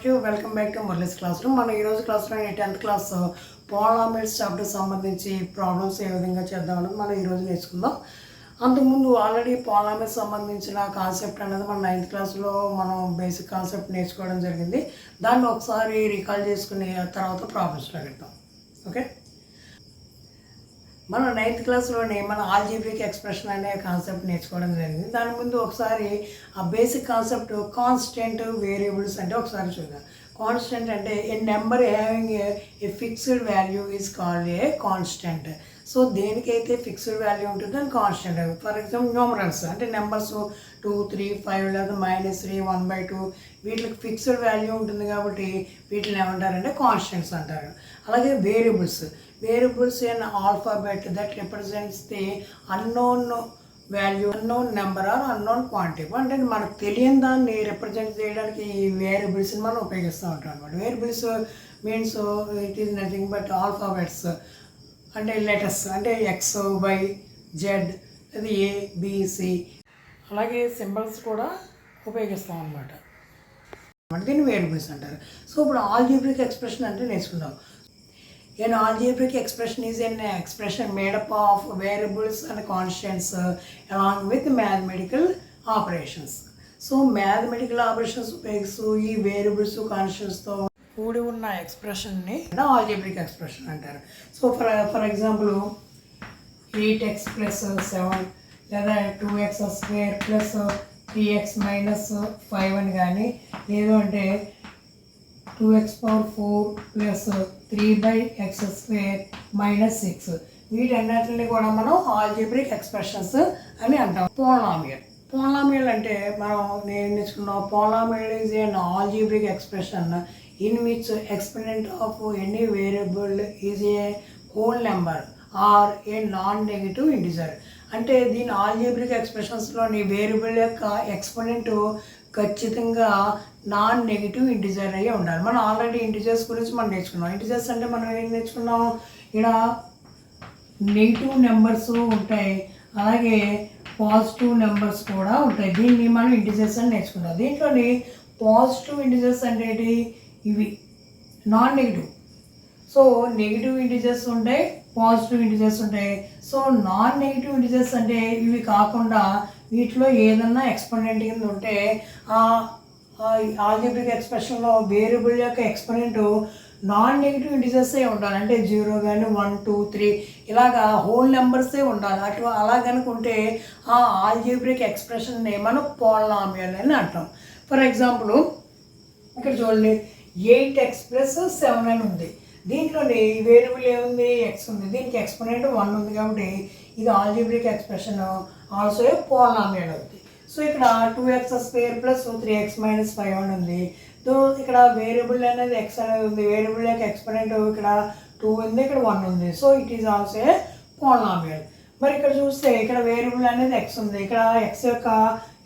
Of you welcome back to Murali's classroom. మనం ఈరోజు క్లాస్లో 10th క్లాస్ పాలినామియల్స్ చాప్టర్ సంబంధించి ప్రాబ్లమ్స్ ఏ విధంగా చేద్దామన్నది మనం ఈరోజు నేర్చుకుందాం. అంతకుముందు ఆల్రెడీ పాలినామియల్స్ సంబంధించిన కాన్సెప్ట్ అనేది మన 9th క్లాస్లో మనం బేసిక్ కాన్సెప్ట్ నేర్చుకోవడం జరిగింది. దాన్ని ఒకసారి రికాల్ చేసుకుని తర్వాత ప్రాబ్లమ్స్లో వెళ్తాం. ఓకే, మన 9th క్లాస్లోనే మన ఆల్జీబ్రిక్ ఎక్స్ప్రెషన్ అనే కాన్సెప్ట్ నేర్చుకోవడం జరిగింది. దాని ముందు ఒకసారి ఆ బేసిక్ కాన్సెప్ట్ కాన్స్టెంట్ వేరియబుల్స్ అంటే ఒకసారి చూద్దాం. కాన్స్టెంట్ అంటే a number having a fixed value is called a constant. So దేనికైతే ఫిక్స్డ్ వాల్యూ ఉంటుందో అది కాన్స్టెంట్. ఫర్ ఎగ్జాంపుల్ న్యూమరల్స్ అంటే నెంబర్స్ 2, 3, 5 లేదా -3, 1/2 వీటికి ఫిక్స్డ్ వాల్యూ ఉంటుంది కాబట్టి వీటిని ఏమంటారంటే కాన్స్టెంట్స్ అంటారు. అలాగే variables in alphabet that represents the unknown value, unknown number or unknown quantity. అంటే మనకు తెలియని దాన్ని రిప్రజెంట్ చేయడానికి ఈ వేరియబుల్స్ని మనం ఉపయోగిస్తూ ఉంటాం అనమాట. Variables means it is nothing but alphabets అంటే లెటర్స్ అంటే X, Y, Z, అది ABC, అలాగే సింబల్స్ కూడా ఉపయోగిస్తాం అనమాట. దీన్ని వేరియబుల్స్ అంటారు. సో ఇప్పుడు ఆల్జీబ్రిక్ ఎక్స్ప్రెషన్ అంటే నేర్చుకుందాం. An algebraic expression is an expression made up of variables and constants along with mathematical operations. So mathematical operations ఉపయోగిస్తూ ఈ వేరియబుల్స్ కాన్స్టెంట్స్తో కూడి ఉన్న ఎక్స్ప్రెషన్ని ఆల్జీబ్రిక్ ఎక్స్ప్రెషన్ అంటారు. సో ఫర్ ఎగ్జాంపుల్ 8x + 7 లేదా 2x² + 3x - 5 అని కానీ, లేదు అంటే 2x⁴ + 3/x² - 6 వీటన్నిటిని కూడా మనం ఆల్జీబ్రిక్ ఎక్స్ప్రెషన్స్ అని అంటాం. పోలినామియల్ అంటే మనం నేర్చుకున్నాం. Polynomial is an algebraic expression in which exponent of any variable is a whole number or a non negative integer. అంటే దీని ఆల్జీబ్రిక్ ఎక్స్ప్రెషన్స్లోని వేరియబుల్ యొక్క ఎక్స్పోనెంట్ ఖచ్చితంగా నాన్ నెగిటివ్ ఇంటిజర్ అయ్యి ఉండాలి. మనం ఆల్రెడీ ఇంటిజర్స్ గురించి మనం నేర్చుకున్నాం. ఇంటిజర్స్ అంటే మనం ఏం నేర్చుకున్నాం, ఇక్కడ నెగిటివ్ నెంబర్స్ ఉంటాయి, అలాగే పాజిటివ్ నెంబర్స్ కూడా ఉంటాయి. దీన్ని మనం ఇంటిజర్స్ అని నేర్చుకున్నాం. దీంట్లోని పాజిటివ్ ఇంటిజర్స్ అంటే ఇవి non negative. So negative integers ఉంటాయి, పాజిటివ్ ఇంటిజర్స్ ఉంటాయి. సో నాన్ నెగిటివ్ ఇంటిజర్స్ అంటే ఇవి కాకుండా వీటిలో ఏదన్నా ఎక్స్పోనెంట్ కింద ఉంటే ఆల్జీబ్రిక్ ఎక్స్ప్రెషన్లో వేరియబుల్ యొక్క ఎక్స్పోనెంట్ నాన్ నెగిటివ్ ఇంటిజర్సే ఉండాలి. అంటే 0 కానీ 1, 2, 3 ఇలాగా హోల్ నెంబర్సే ఉండాలి. అలా కనుకుంటే ఆ ఆల్జీబ్రిక్ ఎక్స్ప్రెషన్ని మనం పోలినామియల్ అని అంటాం. ఫర్ ఎగ్జాంపుల్ ఇక్కడ చూడండి, 8x + 7 అని ఉంది. దీంట్లోని వేరియబుల్ ఏముంది, x ఉంది. దీనికి ఎక్స్పోనెంట్ 1 ఉంది కాబట్టి ఇది algebraic expression also a polynomial అవుతుంది. సో ఇక్కడ 2x² + 3x - 5 అని ఉంది. సో ఇక్కడ వేరియబుల్ అనేది x అనేది ఉంది. వేరియబుల్ యొక్క ఎక్స్పోనెంట్ ఇక్కడ 2 ఉంది, ఇక్కడ 1 ఉంది. So it is also a polynomial. మరి ఇక్కడ చూస్తే ఇక్కడ వేరియబుల్ అనేది x ఉంది. ఇక్కడ x యొక్క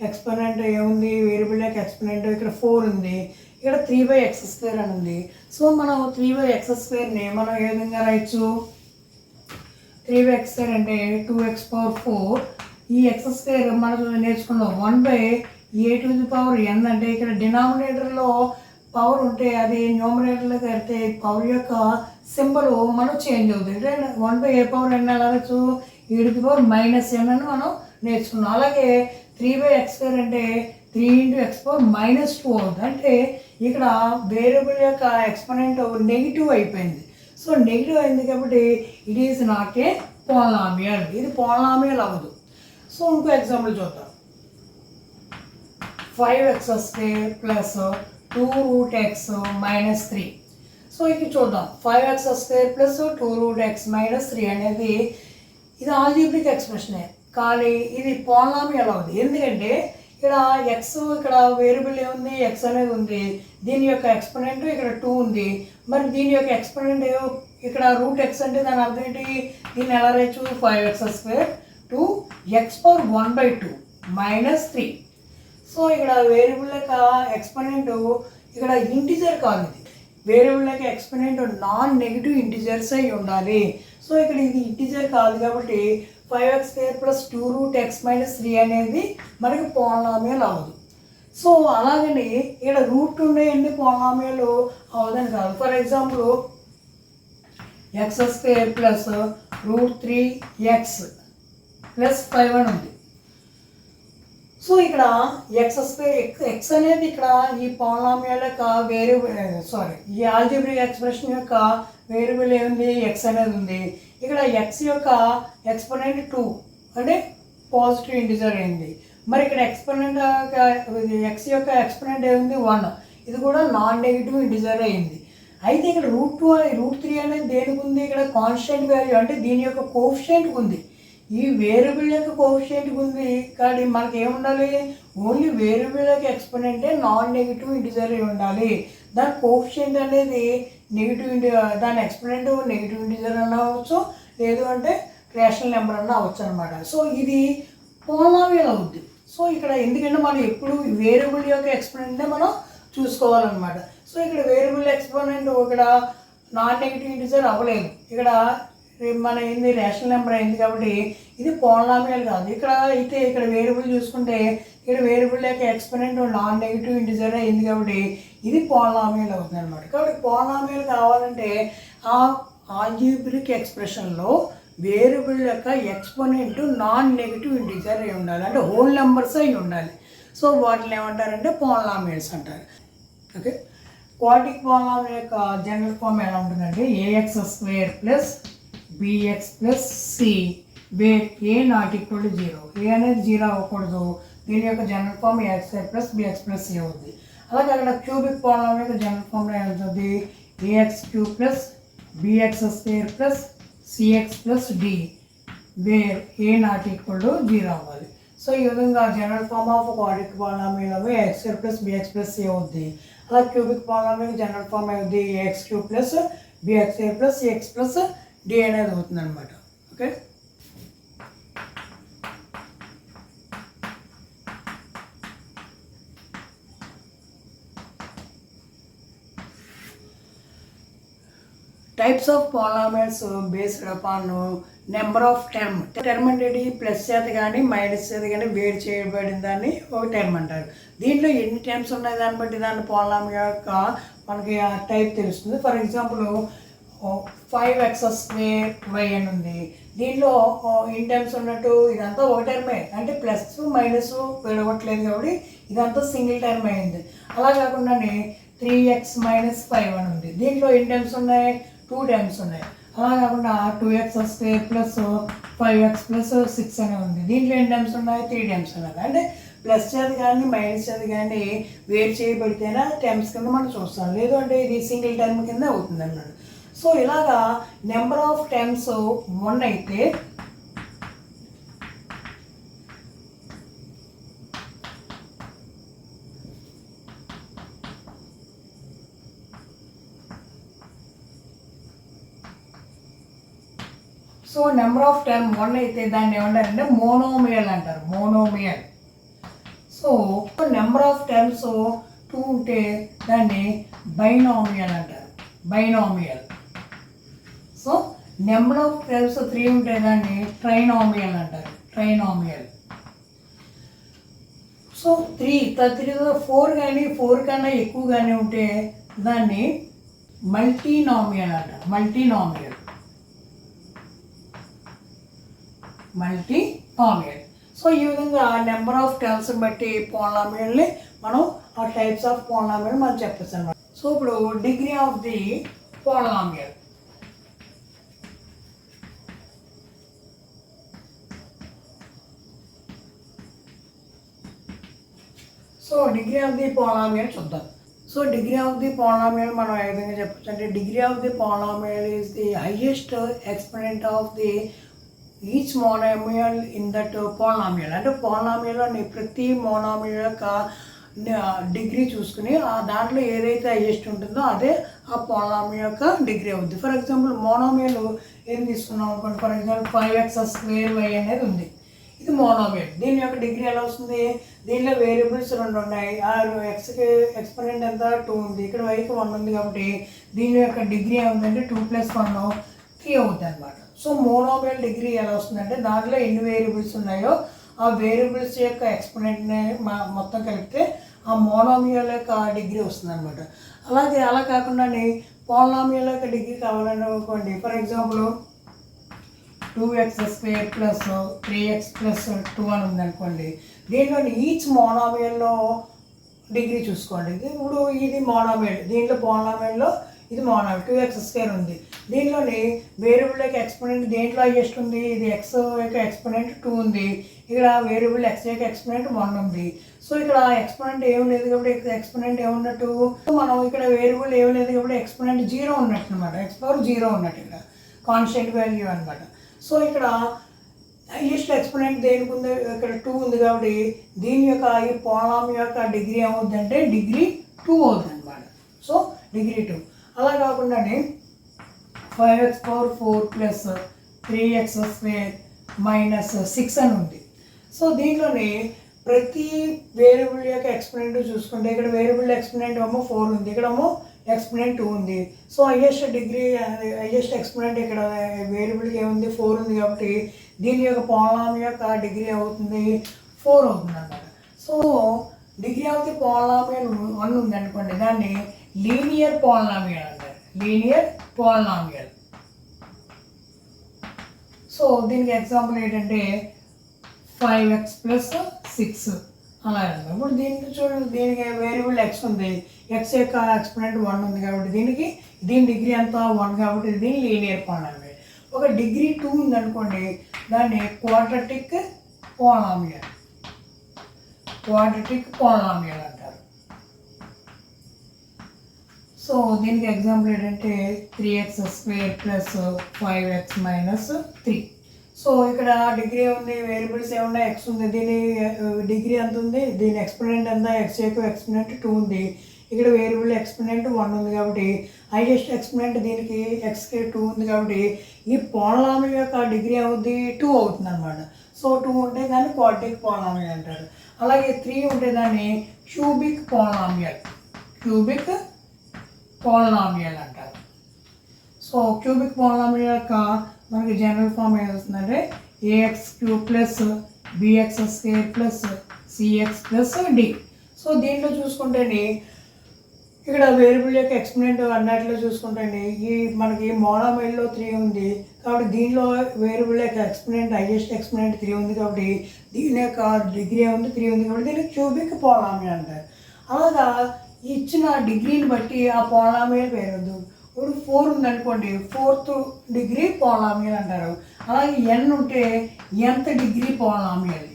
ఎక్స్పోనెంట్ ఏముంది, వేరియబుల్ యొక్క ఎక్స్పోనెంట్ ఇక్కడ 4 ఉంది. ఇక్కడ 3/x² అని ఉంది. సో మనం 3/x² మనం ఏ విధంగా రాయొచ్చు, 3/x² అంటే 2x⁴. ఈ x² మనం నేర్చుకున్నాం 1/a⁴n అంటే ఇక్కడ డినామినేటర్లో పవర్ ఉంటే అది న్యూమరేటర్లో కడితే పవర్ యొక్క సింబల్ మనం చేంజ్ అవుతుంది. 1/a⁴n ఎలా రాయొచ్చు, e⁻⁻n అని మనం నేర్చుకున్నాం. అలాగే 3/x² అంటే 3x⁻⁻2 అవుతుంది. అంటే ఇక్కడ వేరియబుల్ యొక్క ఎక్స్పోనెంట్ నెగిటివ్ అయిపోయింది. సో నెగిటివ్ అయింది కాబట్టి it is not a polynomial. ఇది పోలినామియల్ అవ్వదు. సో ఇంకో ఎగ్జాంపుల్ చూద్దాం. 5x² + 2√x - 3. సో ఇక్కడ చూద్దాం, 5x² + 2√x - 3 అనేది ఇది ఆల్జీబ్రిక్ ఎక్స్ప్రెషనే, కానీ ఇది పోలినామియల్ అవ్వదు. ఎందుకంటే ఇక్కడ x ఇక్కడ వేరియబుల్ ఏముంది, x అనేది ఉంది. దీని యొక్క ఎక్స్పోనెంట్ ఇక్కడ 2 ఉంది. మరి దీని యొక్క ఎక్స్పోనెంట్ ఇక్కడ √x అంటే దాని అర్థం ఏంటి, దీన్ని ఎలా రాయొచ్చు, 5x² టు x⁻1/2 - 3. సో ఇక్కడ వేరియబుల్ యొక్క ఎక్స్పోనెంట్ ఇక్కడ ఇంటిజర్ కాదు. ఇది వేరియబుల్ యొక్క ఎక్స్పోనెంట్ నాన్ నెగిటివ్ ఇంటిజర్స్ అయి ఉండాలి. సో ఇక్కడ ఇది ఇంటిజర్ కాదు కాబట్టి 5x² + 2√x - 3 అనేది మనకి పోలినామియల్ అవ్వదు. సో అలాగని ఇక్కడ రూట్ ఉండే ఎన్ని పాలినామియల్ అవదని కాదు. For example x² plus √3x plus 5 అని ఉంది. సో ఇక్కడ x అనేది ఇక్కడ ఈ పాలినామియల్ యొక్క వేరియబుల్, ఈ ఆల్జీబ్రిక్ ఎక్స్ప్రెషన్ యొక్క వేరియబుల్ ఏముంది, x అనేది ఉంది. ఇక్కడ x యొక్క ఎక్స్పోనెంట్ 2 అంటే పాజిటివ్ ఇంటిజర్ అయింది. మరి ఇక్కడ x యొక్క ఎక్స్పోనెంట్ ఏముంది 1, ఇది కూడా నాన్ నెగిటివ్ ఇంటిజర్ అయింది. అయితే ఇక్కడ √3 అనేది దేనికి ఉంది, ఇక్కడ కాన్స్టెంట్ వాల్యూ అంటే దీని యొక్క కోఎఫిషియంట్కి ఉంది. ఈ వేరియబుల్ యొక్క కోఎఫిషియంట్కి ఉంది కానీ మనకి ఏముండాలి, ఓన్లీ వేరియబుల్ యొక్క ఎక్స్పోనెంటే నాన్ నెగిటివ్ ఇంటిజర్ ఉండాలి. దాని కోఎఫిషియంట్ అనేది దాని ఎక్స్పోనెంట్ నెగిటివ్ ఇంటిజర్ అన్న అవ్వచ్చు, లేదు అంటే రేషనల్ నెంబర్ అన్న అవ్వచ్చు అనమాట. సో ఇది పాలినామియల్ అవుద్ది. సో ఇక్కడ ఎందుకంటే మనం ఎప్పుడు వేరియబుల్ యొక్క ఎక్స్పోనెంట్నే మనం చూసుకోవాలన్నమాట. సో ఇక్కడ వేరియబుల్ ఎక్స్పోనెంట్ ఇక్కడ నాన్ నెగిటివ్ ఇంటిజర్ అవ్వలేదు, ఇక్కడ మన ఏంది రేషనల్ నెంబర్ అయింది కాబట్టి ఇది పాలినామియల్ కాదు. ఇక్కడ వేరియబుల్ చూసుకుంటే ఇక్కడ వేరియబుల్ యొక్క ఎక్స్పోనెంట్ నాన్ నెగిటివ్ ఇంటిజర్ అయింది కాబట్టి ఇది పాలినామియల్ అవుతుంది అనమాట. కాబట్టి పాలినామియల్ కావాలంటే ఆ ఆల్జీబ్రిక్ ఎక్స్ప్రెషన్లో వేరియబుల్ యొక్క ఎక్స్పోనెంట్ నాన్ నెగిటివ్ ఇంటిజర్ అయి ఉండాలి, అంటే హోల్ నెంబర్స్ అయి ఉండాలి. సో వాటిని ఏమంటారంటే పాలినామియల్స్ అంటారు. ఓకే, క్వాడ్రిక్ పాలినామియల్ యొక్క జనరల్ ఫామ్ ఎలా ఉంటుందంటే ax² plus bx plus c where a not equal to 0. A అనేది 0 అవ్వకూడదు. దీని యొక్క general form ax² plus bx plus c అవుతుంది. అలాగే అక్కడ క్యూబిక్ పాలినామియల్ యొక్క జనరల్ ఫామ్లో ఏమవుతుంది, ax³ plus bx² plus cx plus d where a not equal to 0 అవ్వాలి. సో ఈ విధంగా general form of quadratic polynomial ax² plus bx plus c అవుతుంది. అలా క్యూబిక్ పాలినామియల్ జనరల్ ఫామ్ అవుతుంది ax³ plus bx² plus cx plus d అనేది అవుతుంది అనమాట. Okay, types of polynomials based upon number of term అంటే plus చేత కానీ minus చేత కానీ వేరు చేయబడిన దాన్ని ఒక టర్మ్ అంటారు. దీంట్లో ఎన్ని టర్మ్స్ ఉన్నాయి దాన్ని బట్టి దాని పాలినామియల్ యొక్క మనకి ఆ టైప్ తెలుస్తుంది. ఫర్ ఎగ్జాంపుల్ 5x² అని ఉంది. దీంట్లో ఇన్ టర్మ్స్ ఉన్నట్టు ఇదంతా ఒక టర్మే, అంటే ప్లస్ మైనస్ విడగొట్టలేదు కాబట్టి ఇదంతా సింగిల్ టర్మ్ అయింది. అలా కాకుండానే 3x - 5 అని ఉంది. దీంట్లో ఎన్ని టర్మ్స్ ఉన్నాయి, 2 టర్మ్స్ ఉన్నాయి. అలా కాకుండా 2x² ప్లస్ 5x ప్లస్ 6 అని ఉంది. దీంట్లో ఎన్ని టర్మ్స్ ఉన్నాయి, 3 టర్మ్స్ ఉన్నాయి. అంటే ప్లస్ చేత కానీ మైనస్ చేత కానీ వేరు చేయబడితేనే టర్మ్స్ కింద మనం చూస్తాం, లేదు అంటే ఇది సింగిల్ టర్మ్ కింద అవుతుంది అన్నాడు. సో ఇలాగా నెంబర్ ఆఫ్ టర్మ్స్ 1 అయితే నెంబర్ ఆఫ్ టర్మ్ 1 అయితే దాన్ని ఏమంటారంటే మోనోమియల్ అంటారు, monomial. So number of terms 2 ఉంటే దాన్ని బైనామియల్ అంటారు, binomial. So number of terms 3 ఉంటే దాన్ని ట్రైనామియల్ అంటారు, ట్రైనామియల్. సో 4 కానీ 4 కన్నా ఎక్కువ కానీ ఉంటే దాన్ని మల్టీనామియల్ అంటారు, మల్టీనామియల్, మల్టీనామియల్. సో ఈ విధంగా నెంబర్ ఆఫ్ టర్మ్స్ బట్టి పాలినామియల్ని మనం ఆ టైప్స్ ఆఫ్ పాలినామియల్ మనం చెప్పచ్చు అనమాట. సో ఇప్పుడు degree of the polynomial. So degree of the polynomial చూద్దాం. So degree of the polynomial మనం ఏ విధంగా చెప్పచ్చు అంటే degree of the polynomial is the highest exponent of the each monomial in that polynomial. అంటే పాలినామియల్లోని ప్రతి మోనోమియల్ యొక్క డిగ్రీ చూసుకుని ఆ దాంట్లో ఏదైతే హైయెస్ట్ ఉంటుందో అదే ఆ పాలినామియల్ యొక్క డిగ్రీ అవుతుంది. ఫర్ ఎగ్జాంపుల్ మోనోమియల్ ఏం తీసుకున్నాం అనుకోండి, ఫర్ ఎగ్జాంపుల్ 5x² అనేది ఉంది, ఇది మోనోమియల్. దీని యొక్క డిగ్రీ ఎలా వస్తుంది, దీనిలో వేరియబుల్స్ 2 ఉన్నాయి, ఆ ఎక్స్కి ఎక్స్పోనెంట్ ఎంత 2 ఉంది, ఇక్కడ వైకి 1 ఉంది కాబట్టి దీని యొక్క డిగ్రీ ఏముందంటే 2 + 1 3 అవుతుంది అనమాట. సో మోనోమియల్ డిగ్రీ ఎలా వస్తుందంటే దాంట్లో ఎన్ని వేరియబుల్స్ ఉన్నాయో ఆ వేరియబుల్స్ యొక్క ఎక్స్పోనెంట్ని మొత్తం కలిపితే ఆ మోనోమియల్ యొక్క డిగ్రీ వస్తుంది అనమాట. అలాగే అలా కాకుండానే పాలినామియల్ యొక్క డిగ్రీ కావాలని అనుకోండి. For example 2x² plus 3x plus 2 అని ఉందనుకోండి. దీంట్లోని ఈచ్ మోనోమియల్లో డిగ్రీ చూసుకోండి. ఇప్పుడు ఇది మోనోమియల్, దీంట్లో పాలినామియల్లో ఇది మోనోమియల్ 2x² ఉంది. దీంట్లోని వేరియబుల్ యొక్క ఎక్స్పోనెంట్ దేంట్లో హైయెస్ట్ ఉంది, ఇది x యొక్క ఎక్స్పోనెంట్ 2 ఉంది. ఇక్కడ వేరియబుల్ x యొక్క ఎక్స్పోనెంట్ 1 ఉంది. సో ఇక్కడ ఎక్స్పోనెంట్ ఏమి లేదు కాబట్టి ఇక్కడ ఎక్స్పోనెంట్ ఏమున్నట్టు, మనం ఇక్కడ వేరియబుల్ ఏమి లేదు కాబట్టి ఎక్స్పోనెంట్ 0 ఉన్నట్టు అనమాట. x⁴0 ఉన్నట్టు ఇక్కడ కాన్స్టెంట్ వాల్యూ అనమాట. సో ఇక్కడ హైయెస్ట్ ఎక్స్పోనెంట్ దేనికి ఉంది, ఇక్కడ 2 ఉంది కాబట్టి దీని యొక్క ఈ పాలినామియల్ యొక్క డిగ్రీ ఏమవుతుందంటే డిగ్రీ 2 అవుతుంది అనమాట. So degree 2. అలా కాకుండానే 5x⁴ ప్లస్ 3x² మైనస్ 6 అని ఉంది. సో దీంట్లోనే ప్రతి వేరియబుల్ యొక్క ఎక్స్పోనెంట్ చూసుకుంటే ఇక్కడ వేరియబుల్ ఎక్స్పోనెంట్ ఏమో 4 ఉంది, ఇక్కడేమో ఎక్స్పోనెంట్ 2 ఉంది. సో హైయెస్ట్ ఎక్స్పోనెంట్ ఇక్కడ వేరియబుల్కి ఏముంది 4 ఉంది కాబట్టి దీని యొక్క పాలినామియల్ యొక్క డిగ్రీ అవుతుంది 4 అవుతుంది అన్నమాట. So degree of the polynomial 1 ఉంది అనుకోండి, దాన్ని లీనియర్ పాలినామియల్ అంటారు. Linear polynomial. సో దీనికి ఎగ్జాంపుల్ ఏంటంటే 5x ప్లస్ 6 అలా ఉంది. ఇప్పుడు దీనికి చూడండి, దీనికి వేరియబుల్ x ఉంది, x యొక్క ఎక్స్పోనెంట్ 1 ఉంది కాబట్టి దీని డిగ్రీ అంతా 1 కాబట్టి దీని లీనియర్ పాలినామియల్. ఒక డిగ్రీ 2 ఉంది అనుకోండి, దాన్ని క్వాడ్రాటిక్ పాలినామియల్ అంటారు. సో దీనికి ఎగ్జాంపుల్ ఏంటంటే 3x² plus 5x minus 3. So ఇక్కడ డిగ్రీ ఉంది, వేరియబుల్స్ ఏమన్నా x ఉంది, దీని డిగ్రీ ఎంత ఉంది, దీని ఎక్స్పోనెంట్ ఎంత, x యొక్క ఎక్స్పోనెంట్ 2 ఉంది, ఇక్కడ వేరియబుల్ ఎక్స్పోనెంట్ 1 ఉంది కాబట్టి హైయెస్ట్ ఎక్స్పోనెంట్ దీనికి xకి 2 ఉంది కాబట్టి ఈ పాలినామియల్ యొక్క డిగ్రీ అవుద్ది 2 అవుతుంది అనమాట. సో 2 ఉంటే దాన్ని క్వాడ్రాటిక్ పాలినామియల్ అంటారు. అలాగే 3 ఉంటే దాన్ని క్యూబిక్ పాలినామియల్ అంటారు. సో క్యూబిక్ పాలినామియల్ యొక్క మనకి జనరల్ ఫామ్ ఏమొస్తుందంటే ax³ plus bx² plus cx plus d. So దీంట్లో చూసుకుంటేనే ఇక్కడ వేరియబుల్ యొక్క ఎక్స్పోనెంట్ అన్నట్లో చూసుకుంటేనే మనకి మోనోమియల్లో 3 ఉంది కాబట్టి దీనిలో వేరియబుల్ యొక్క ఎక్స్పోనెంట్ హైయెస్ట్ ఎక్స్పోనెంట్ 3 ఉంది కాబట్టి దీని యొక్క డిగ్రీ ఉంది 3 ఉంది కాబట్టి దీన్ని క్యూబిక్ పాలినామియల్ అంటారు. అలాగా ఇచ్చిన డిగ్రీని బట్టి ఆ పాలినామియల్ పేరు. ఇప్పుడు 4 ఉందనుకోండి, 4th డిగ్రీ పాలినామియల్ అంటారు. అలాగే n ఉంటే nth డిగ్రీ పాలినామియల్.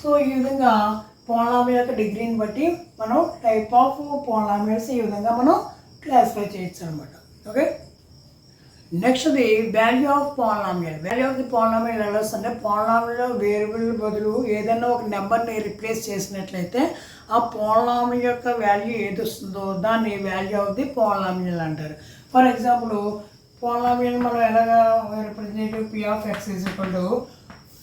సో ఈ విధంగా పాలినామియల్ యొక్క డిగ్రీని బట్టి మనం టైప్ ఆఫ్ పాలినామియల్స్ ఈ విధంగా మనం క్లాసిఫై చేయొచ్చు అనమాట. ఓకే, నెక్స్ట్ది value of polynomial. Value of the polynomial ఎలా వస్తుందంటే, పాలినామియల్లో వేరియబుల్ బదులు ఏదైనా ఒక నెంబర్ని రిప్లేస్ చేసినట్లయితే ఆ పాలినామియల్ యొక్క వాల్యూ ఏది వస్తుందో దాన్ని వాల్యూ ఆఫ్ ది పాలినామియల్ అంటారు. ఫర్ ఎగ్జాంపుల్ పాలినామియల్ మనం ఎలాగా representative p of x is equal to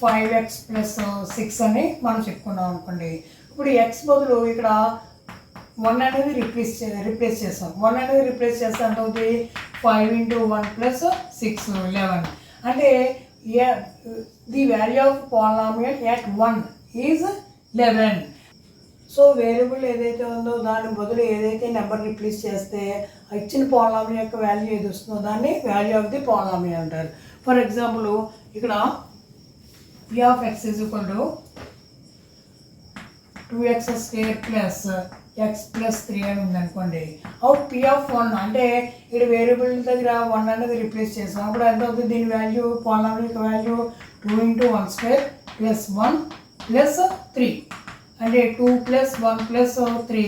5x plus 6 అని మనం చెప్పుకున్నాం అనుకోండి. ఇప్పుడు x బదులు ఇక్కడ 1 అనేది రిప్లేస్ చేస్తాం. 1 అనేది రిప్లేస్ చేస్తే ఎంత అవుతుంది, 5 × 1 ప్లస్ 6 11. అంటే the value of polynomial at 1 is 11. So variable ఏదైతే ఉందో దాని బదులు ఏదైతే నెంబర్ రిప్లేస్ చేస్తే ఇచ్చిన పాలినామియల్ యొక్క వాల్యూ ఏది వస్తుందో దాన్ని వాల్యూ ఆఫ్ ది పాలినామియల్ అంటారు. ఫర్ ఎగ్జాంపుల్ ఇక్కడ p of x is equal to 2x² plus x plus 3 అని ఉందనుకోండి. అవుట్ p ఆఫ్ 1 అంటే ఇక్కడ వేరియబుల్ దగ్గర 1 అనేది రిప్లేస్ చేస్తాం. అప్పుడు ఎంత అవుతుంది, దీని వాల్యూ పాలినామియల్ యొక్క వాల్యూ 2 × 1² ప్లస్ 1 ప్లస్ 3 అంటే 2 ప్లస్ 1 ప్లస్ 3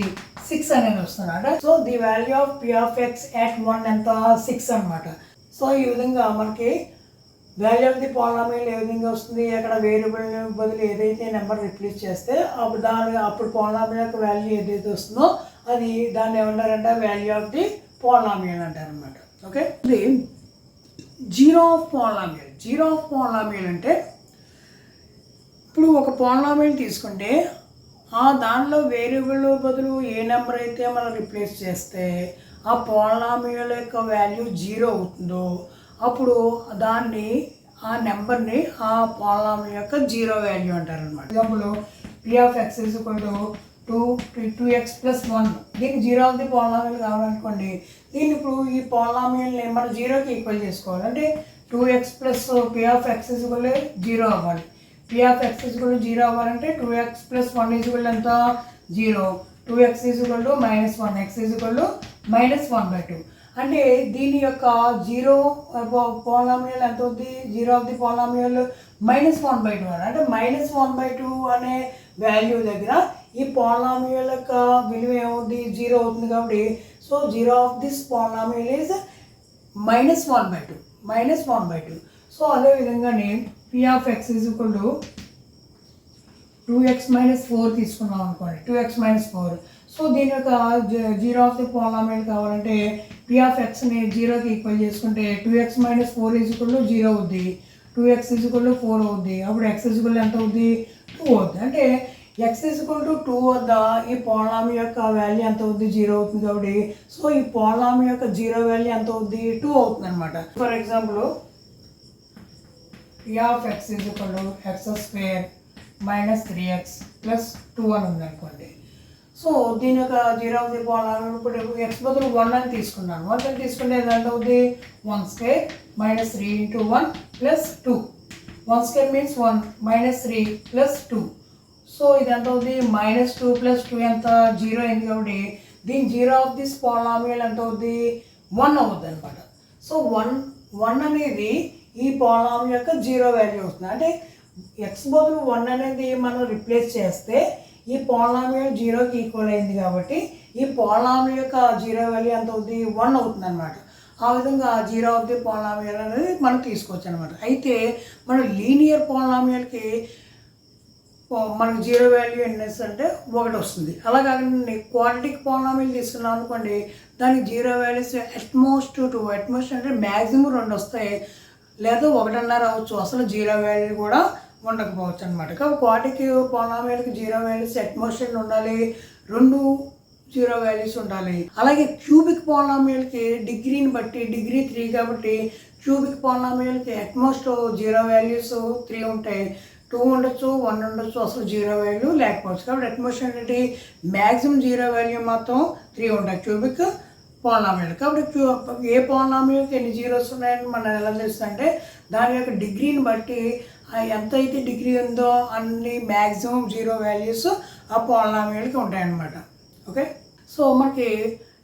6 అనేది వస్తుంది అనమాట. So the value of p of x at 1 ఎంత 6 అనమాట. సో ఈ విధంగా మనకి వాల్యూ ఆఫ్ ది పాలినామియల్ ఏ విధంగా వస్తుంది, అక్కడ వేరియబుల్ బదులు ఏదైతే నెంబర్ రిప్లేస్ చేస్తే అప్పుడు పాలినామియల్ యొక్క వాల్యూ ఏదైతే వస్తుందో దాన్ని ఏమంటారంటే వాల్యూ ఆఫ్ ది పాలినామియల్ అంటారు అనమాట. ఓకే, ఇది జీరో ఆఫ్ పాలినామియల్ అంటే ఇప్పుడు ఒక పాలినామియల్ తీసుకుంటే దానిలో వేరియబుల్ బదులు ఏ నెంబర్ అయితే మనం రిప్లేస్ చేస్తే ఆ పాలినామియల్ యొక్క వాల్యూ 0 అవుతుందో అప్పుడు దాన్ని ఆ నెంబర్ని ఆ పాలినామియల్ యొక్క జీరో వాల్యూ అంటారు అనమాట. Example P of X is equal to 2x plus 1. దీనికి జీరో ఆఫ్ ది పాలినామియల్ కావాలనుకోండి, దీన్ని ఇప్పుడు ఈ పాలినామియల్ని మనం జీరోకి ఈక్వల్ చేసుకోవాలి. అంటే 2x plus P of X is equal 0 అవ్వాలి. P of X is equal 0 అవ్వాలంటే 2x ప్లస్ 1 ఈజ్ ఈక్వల్ ఎంత 0, 2x is equal to -1, x is equal to -1/2. అంటే దీని యొక్క జీరో పాలినామియల్ ఎంత అవుతుంది, జీరో ఆఫ్ ది పాలినామియల్ -1/2 అని. అంటే -1/2 అనే వాల్యూ దగ్గర ఈ పాలినామియల్ యొక్క విలువ ఏమవుతుంది, 0 అవుతుంది. కాబట్టి so zero of this polynomial is -1/2. So అదేవిధంగానే P of X is equal to 2x - 4 తీసుకున్నాం అనుకోండి, 2x - 4. సో దీని యొక్క జీరో ఆఫ్ ది పాలినామియల్ కావాలంటే పీ ఆఫ్ ఎక్స్ని జీరోకి ఈక్వల్ చేసుకుంటే 2x - 4 ఈజ్ ఈక్వల్ టు 0 అవుద్ది, 2x ఈజ్ ఈక్వల్ టు 4 అవుద్ది. అప్పుడు x ఈజ్ ఈక్వల్ ఎంత అవుద్ది, 2 అవుద్ది. అంటే x ఈజ్ ఈక్వల్ టు 2 వద్ద ఈ పాలినామియల్ యొక్క వాల్యూ ఎంత అవుద్ది, 0 అవుతుంది. కాబట్టి సో ఈ పాలినామియల్ యొక్క జీరో వాల్యూ ఎంత అవుద్ది, 2 అవుతుంది అనమాట. For example P of X is equal to x² - 3x plus 2 అని ఉంది అనుకోండి. సో దీని యొక్క జీరో ఆఫ్ ది పాలినామియల్ ఇప్పుడు x బదులు 1 అని తీసుకున్నాను. 1 అని తీసుకుంటే ఎంత అవుతుంది, 1² - 3 × 1 ప్లస్ 2. 1² means 1 -3 plus 2. సో ఇది ఎంత అవుతుంది, -2 ప్లస్ 2 ఎంత, 0 అయింది. కాబట్టి దీని జీరో ఆఫ్ దిస్ పాలినామియల్ ఎంత అవుతుంది, 1 అవుతుంది అనమాట. సో 1 అనేది ఈ పాలినామియల్ యొక్క జీరో వాల్యూ అవుతుంది. అంటే ఎక్స్ బదులు 1 అనేది మనం రిప్లేస్ చేస్తే ఈ పాలినామియల్ 0కి ఈక్వల్ అయింది. కాబట్టి ఈ పాలినామియల్ యొక్క జీరో వాల్యూ ఎంత అవుతుంది, 1 అవుతుంది అనమాట. ఆ విధంగా జీరో ఆఫ్ ది పాలినామియల్ అనేది మనం తీసుకోవచ్చు అనమాట. అయితే మనం లీనియర్ పాలినామియల్కి మనకు జీరో వాల్యూ ఎన్ని అంటే 1 వస్తుంది. అలా కాకుండా క్వాడ్రాటిక్ పాలినామియల్ తీసుకున్నాం అనుకోండి, దానికి జీరో వాల్యూస్ అట్మోస్ట్ 2, అట్మోస్ట్ అంటే మ్యాక్సిమం 2 వస్తాయి, లేదా 1.5 రావచ్చు. అసలు జీరో వాల్యూ కూడా ఉండకపోవచ్చు అనమాట. కాబట్టి క్వాడ్రాటిక్ పాలినామియల్కి జీరో వాల్యూస్ అట్మోస్ట్ ఉండాలి, 2 జీరో వాల్యూస్ ఉండాలి. అలాగే క్యూబిక్ పాలినామియల్కి డిగ్రీని బట్టి, డిగ్రీ 3 కాబట్టి క్యూబిక్ పాలినామియల్కి అట్మోస్ట్ జీరో వాల్యూస్ 3 ఉంటాయి, 2 ఉండొచ్చు, 1 ఉండొచ్చు, అసలు జీరో వాల్యూ లేకపోవచ్చు. కాబట్టి అట్మోస్ట్ అనేది మ్యాక్సిమం జీరో వాల్యూ మాత్రం 3 ఉంటాయి క్యూబిక్ పాలినామియల్. కాబట్టి ఏ పాలినామియల్కి ఎన్ని జీరోస్ ఉన్నాయని మనం ఎలా తెలుస్తుందంటే దాని యొక్క డిగ్రీని బట్టి ఎంత అయితే డిగ్రీ ఉందో అన్ని మ్యాక్సిమం జీరో వాల్యూస్ ఆ పాలినామియల్కి ఉంటాయన్నమాట. ఓకే, సో మనకి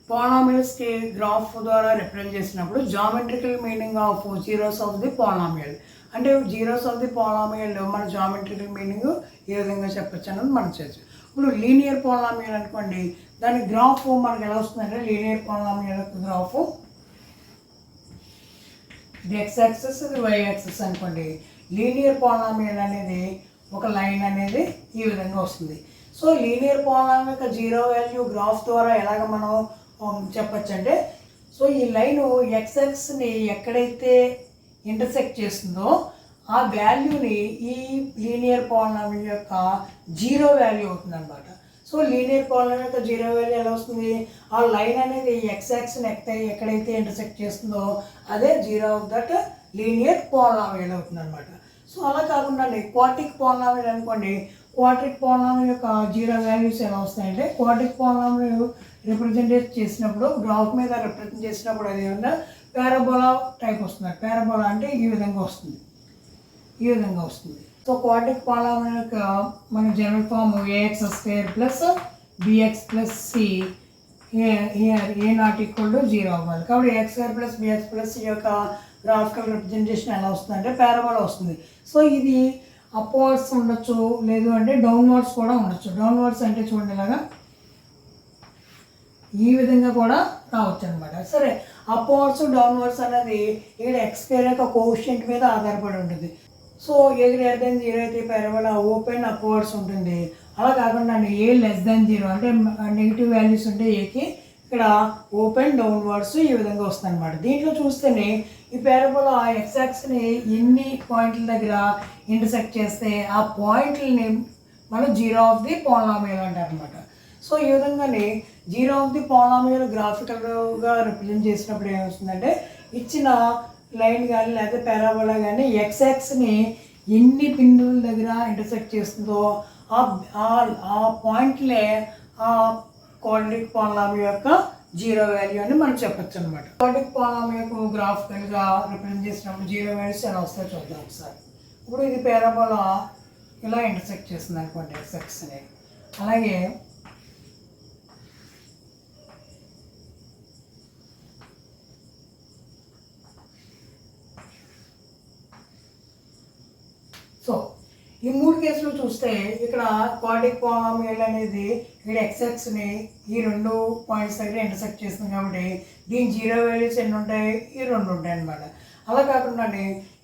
పాలినామియల్స్కి గ్రాఫ్ ద్వారా రిప్రజెంట్ చేసినప్పుడు geometrical meaning of zeros of the polynomial, అంటే జీరోస్ ఆఫ్ ది పాలినామియల్ మన జామెట్రికల్ మీనింగ్ ఏ విధంగా చెప్పచ్చు అన్నది మనం చేయొచ్చు. ఇప్పుడు లీనియర్ పాలినామియల్ అనుకోండి, దాని గ్రాఫ్ మనకు ఎలా వస్తుందంటే లీనియర్ పాలినామియల్ యొక్క గ్రాఫ్ ఇది x యాక్సిస్, ఇది y యాక్సిస్ అనుకోండి. లీనియర్ పాలినామియల్ అనేది ఒక లైన్ అనేది ఈ విధంగా వస్తుంది. సో లీనియర్ పాలినామియల్ యొక్క జీరో వాల్యూ గ్రాఫ్ ద్వారా ఎలాగ మనం చెప్పచ్చు అంటే, సో ఈ లైను ఎక్స్ని ఎక్కడైతే ఇంటర్సెక్ట్ చేస్తుందో ఆ వాల్యూని ఈ లీనియర్ పాలినామియల్ యొక్క జీరో వాల్యూ అవుతుంది అనమాట. సో లీనియర్ పాలినామియల్ యొక్క జీరో వాల్యూ ఎలా వస్తుంది, ఆ లైన్ అనేది ఎక్స్ని ఎక్కడైతే ఇంటర్సెక్ట్ చేస్తుందో అదే zero of that linear polynomial అవుతుంది అనమాట. సో అలా కాకుండా క్వాడ్రాటిక్ పాలినామియల్ అనుకోండి, క్వాడ్రాటిక్ పాలినామియల్ యొక్క జీరో వాల్యూస్ ఎలా వస్తాయంటే, క్వాడ్రాటిక్ పాలినామియల్ రిప్రజెంట్ చేసినప్పుడు గ్రాఫ్ మీద రిప్రజెంట్ చేసినప్పుడు అది ఏమన్నా పారాబోలా టైప్ వస్తుంది. పారాబోలా అంటే ఈ విధంగా వస్తుంది, ఈ విధంగా వస్తుంది. సో క్వాడ్రాటిక్ పాలినామియల్ యొక్క మన general form ax² plus bx plus c a0 అవ్వాలి. కాబట్టి ax² plus bx plus c యొక్క గ్రాఫికల్ రిప్రజెంటేషన్ ఎలా వస్తుందంటే పారాబోలా వస్తుంది. సో ఇది అప్వర్డ్స్ ఉండొచ్చు, లేదు అంటే డౌన్వర్డ్స్ కూడా ఉండొచ్చు. డౌన్వర్డ్స్ అంటే చూడండి ఇలాగా ఈ విధంగా కూడా రావచ్చు అనమాట. సరే, అప్వర్డ్స్ డౌన్వర్డ్స్ అనేది ఇక్కడ x² యొక్క కోఎఫిషియంట్ మీద ఆధారపడి ఉంటుంది. సో ఏ గ్రేటర్ దెన్ 0 అయితే పారాబోలా ఓపెన్ అప్వర్డ్స్ ఉంటుంది. అలా కాకుండా ఏ లెస్ దెన్ 0 అంటే నెగిటివ్ వాల్యూస్ ఉంటే ఏకి ఇక్కడ ఓపెన్ డౌన్వర్డ్స్ ఈ విధంగా వస్తుంది అనమాట. దీంట్లో చూస్తేనే ఈ పారాబోలా ఎక్స్ యాక్సిస్ని ఎన్ని పాయింట్ల దగ్గర ఇంటర్సెక్ట్ చేస్తే ఆ పాయింట్లని మనం జీరో ఆఫ్ ది పాలినామియల్ అంటారు అనమాట. సో ఈ విధంగానే జీరో ఆఫ్ ది పాలినామియల్ గ్రాఫికల్గా రిప్రజెంట్ చేసినప్పుడు ఏమొస్తుందంటే ఇచ్చిన లైన్ కానీ లేకపోతే పారాబోలా కానీ ఎక్స్ని ఎన్ని బిందువుల దగ్గర ఇంటర్సెక్ట్ చేస్తుందో ఆ పాయింట్లే ఆ క్వాడ్రాటిక్ పాలినామియల్ యొక్క జీరో వాల్యూ అని మనం చెప్పచ్చు అనమాట. క్వాడ్రాటిక్ పాలినామియల్ యొక్క గ్రాఫ్ కనుక రిప్రజెంట్ చేసినప్పుడు జీరో వాల్యూస్ ఎలా వస్తాయో చూద్దాం ఒకసారి. ఇప్పుడు ఇది పారాబోలా ఇలా ఇంటర్సెక్ట్ చేస్తుంది అనుకోండి ఎక్స్ని. అలాగే సో ఈ 3 కేసులు చూస్తే ఇక్కడ క్వాడ్రాటిక్ పాలినామియల్ అనేది ఇక్కడ ఎక్స్ని ఈ 2 పాయింట్స్ దగ్గర ఇంటర్సెక్ట్ చేస్తుంది కాబట్టి దీని జీరో వాల్యూస్ ఎన్ని ఉంటాయి, ఈ 2 ఉంటాయి అన్నమాట. అలా కాకుండా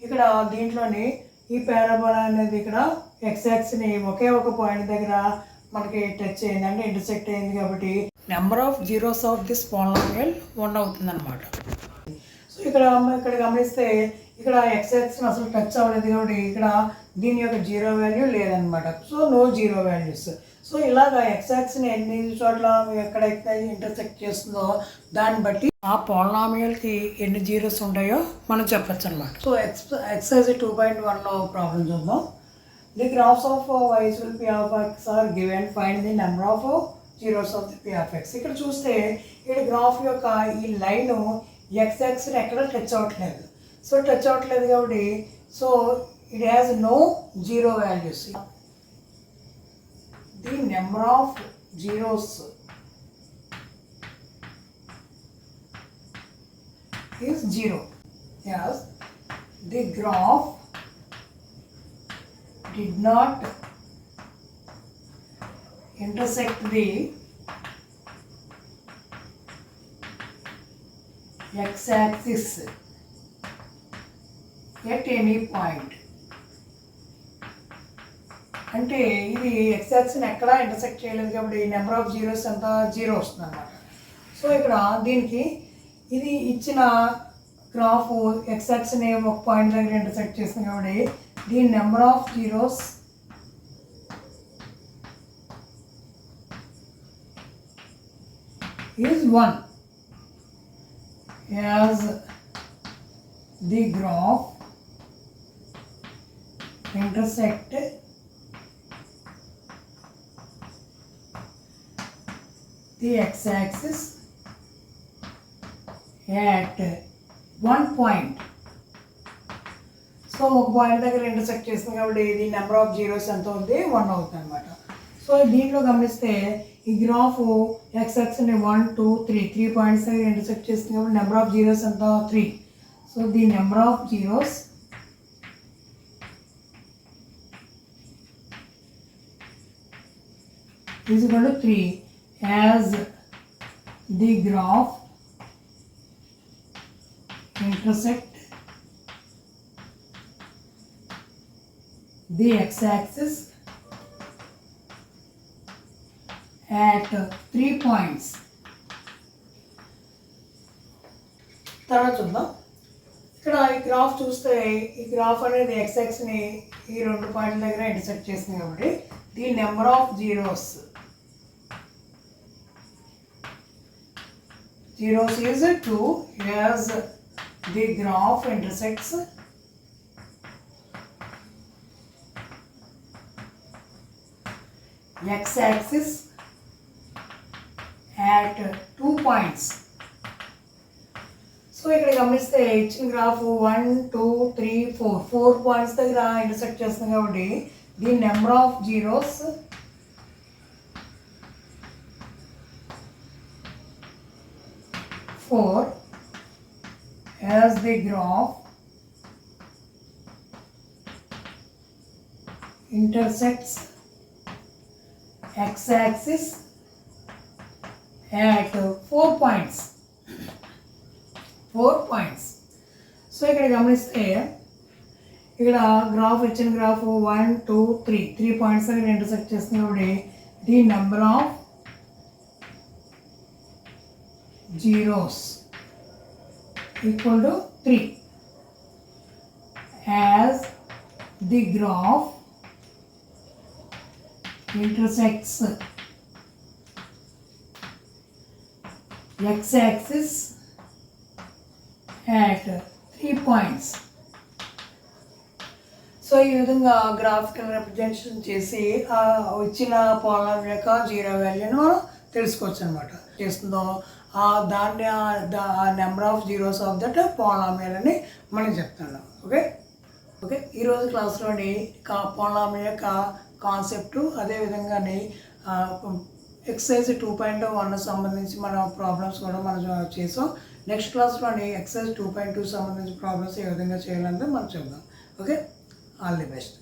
ఇక్కడ దీంట్లోని ఈ పారాబోలా అనేది ఇక్కడ ఎక్స్ని ఒకే ఒక పాయింట్ దగ్గర మనకి టచ్ అయింది అంటే ఇంటర్సెక్ట్ అయింది కాబట్టి number of zeros of this polynomial 1 అవుతుంది అనమాట. సో ఇక్కడ గమనిస్తే ఇక్కడ ఎక్స్ని అసలు టచ్ అవ్వలేదు కాబట్టి ఇక్కడ దీని యొక్క జీరో వాల్యూ లేదనమాట. So no zero values. So ఇలాగా ఎక్స్ని ఎన్ని చోట్ల ఎక్కడైతే ఇంటర్సెక్ట్ చేస్తుందో దాన్ని బట్టి ఆ పాలినామియల్కి ఎన్ని జీరోస్ ఉంటాయో మనం చెప్పచ్చు అనమాట. సో ఎక్సర్సైజ్ 2.1లో ప్రాబ్లం చూద్దాం. The graphs of y's will p of x are given, find the number of zeros of the p of x. ఇక్కడ చూస్తే ఇక్కడ గ్రాఫ్ యొక్క ఈ లైన్ ఎక్స్ని ఎక్కడ టచ్ అవ్వట్లేదు. సో టచ్ అవ్వట్లేదు కాబట్టి so it has no zero values. The number of zeros is 0. Yes, the graph did not intersect the x-axis at any point. అంటే ఇది ఎక్స్-యాక్సిస్ని ఎక్కడ ఇంటర్సెక్ట్ చేయలేదు కాబట్టి నెంబర్ ఆఫ్ జీరోస్ అంతా 0 వస్తుంది అన్నమాట. సో ఇక్కడ దీనికి ఇది ఇచ్చిన గ్రాఫ్ ఎక్స్ని ఒక పాయింట్ దగ్గర ఇంటర్సెక్ట్ చేస్తుంది కాబట్టి దీని number of zeros is 1 as the graph intersect the x-axis at 1 point. So ఒక పాయింట్ దగ్గర ఇంటర్సెక్ట్ చేస్తుంది కాబట్టి ఇది నెంబర్ ఆఫ్ జీరోస్ ఎంత ఉంది, 1 అవుతుంది అనమాట. సో దీంట్లో గమనిస్తే ఈ గ్రాఫ్ ఎక్స్ని 1 2 3 పాయింట్స్ దగ్గర ఇంటర్సెక్ట్ చేస్తుంది కాబట్టి నెంబర్ ఆఫ్ జీరోస్ ఎంత 3. So the number of zeros is equal to 3 as the graph intersect the x-axis at 3 points. తర్వాత చూద్దాం. ఇక్కడ ఈ గ్రాఫ్ చూస్తే ఈ గ్రాఫ్ అనేది x-axisని ఈ 2 పాయింట్ల దగ్గర ఇంటర్సెక్ట్ చేస్తుంది కాబట్టి the number of zeros is 2 as the graph intersects x-axis at 2 points. So ఇక్కడ గమనిస్తే ఇచ్చిన గ్రాఫ్ 1 2 3 4 పాయింట్స్ దగ్గర ఇంటర్సెక్ట్ చేస్తుంది కాబట్టి the number of zeros as the graph intersects x-axis at 4 points. So ఇక్కడ గమనిస్తే ఇక్కడ గ్రాఫ్ ఇచ్చిన గ్రాఫ్ 1 2 3 పాయింట్స్ దగ్గర ఇంటర్సెక్ట్ చేస్తుంది కాబట్టి the number of zeros equal to 3 as the graph intersects x-axis at ఈ పాయింట్స్. సో ఈ విధంగా గ్రాఫికల్ రిప్రజెంటేషన్ చేసి వచ్చిన పాలినామియల్ యొక్క జీరో వాల్యూని మనం తెలుసుకోవచ్చు అనమాట. చేస్తుందో దాన్ని number of zeros of that polynomial అని మనం చెప్తున్నాం. ఓకే ఈరోజు క్లాస్లోని పాలినామియల్ యొక్క కాన్సెప్టు, అదేవిధంగానే ఎక్సర్సైజ్ 2.1 సంబంధించి మన ప్రాబ్లమ్స్ కూడా మనం చేసాం. నెక్స్ట్ క్లాస్లోని ఎక్సర్సైజ్ 2.2 సంబంధించి ప్రాబ్లమ్స్ ఏ విధంగా చేయాలంటే మనం చూద్దాం. Okay, all the best.